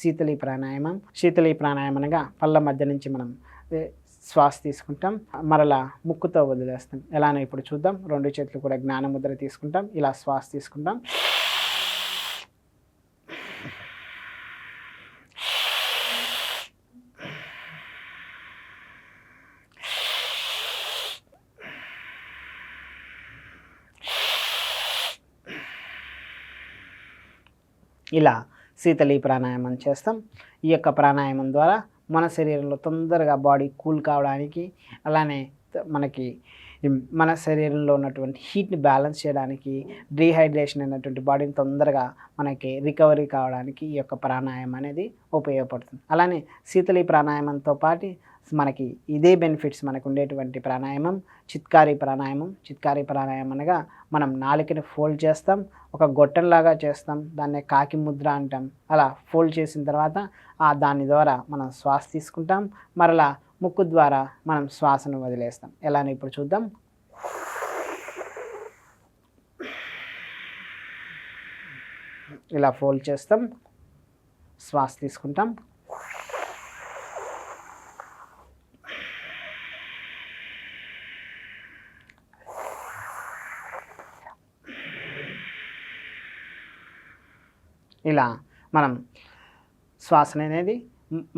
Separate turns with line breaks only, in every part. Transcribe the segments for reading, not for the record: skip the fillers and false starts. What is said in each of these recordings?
శీతలి ప్రాణాయామం. శీతలి ప్రాణాయామం అనగా పళ్ళ మధ్య నుంచి మనం శ్వాస తీసుకుంటాం, మరలా ముక్కుతో వదిలేస్తాం. ఎలానో ఇప్పుడు చూద్దాం. 2 చేతులు కూడా జ్ఞానముద్ర తీసుకుంటాం. ఇలా శ్వాస తీసుకుంటాం. ఇలా శీతలి ప్రాణాయామం చేస్తాం. ఈ యొక్క ప్రాణాయామం ద్వారా మన శరీరంలో తొందరగా బాడీ కూల్ కావడానికి, అలానే మనకి మన శరీరంలో ఉన్నటువంటి హీట్ని బ్యాలెన్స్ చేయడానికి, డీహైడ్రేషన్ అయినటువంటి బాడీని తొందరగా మనకి రికవరీ కావడానికి ఈ యొక్క ప్రాణాయామం అనేది ఉపయోగపడుతుంది. అలానే శీతలి ప్రాణాయామంతో పాటు మనకి ఇదే బెనిఫిట్స్ మనకు ఉండేటువంటి ప్రాణాయామం చిత్కారి ప్రాణాయామం. చిత్కారి ప్రాణాయామం అనగా మనం నాలుకని ఫోల్డ్ చేస్తాం, ఒక గొట్టంలాగా చేస్తాం, దాన్నే కాకి ముద్ర అంటాం. అలా ఫోల్డ్ చేసిన తర్వాత దాని ద్వారా మనం శ్వాస తీసుకుంటాం, మరలా ముక్కు ద్వారా మనం శ్వాసను వదిలేస్తాం. ఎలానో ఇప్పుడు చూద్దాం. ఇలా ఫోల్డ్ చేస్తాం, శ్వాస తీసుకుంటాం, ఇలా మనం శ్వాసన అనేది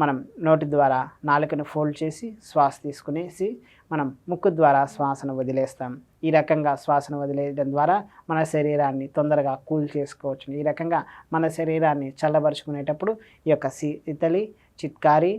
మనం నోటి ద్వారా నాలుకను ఫోల్డ్ చేసి శ్వాస తీసుకునేసి మనం ముక్కు ద్వారా శ్వాసను వదిలేస్తాం. ఈ రకంగా శ్వాసను వదిలేయడం ద్వారా మన శరీరాన్ని తొందరగా కూల్ చేసుకోవచ్చు. ఈ రకంగా మన శరీరాన్ని చల్లబరుచుకునేటప్పుడు ఈ యొక్క శీతలి, చిత్కారి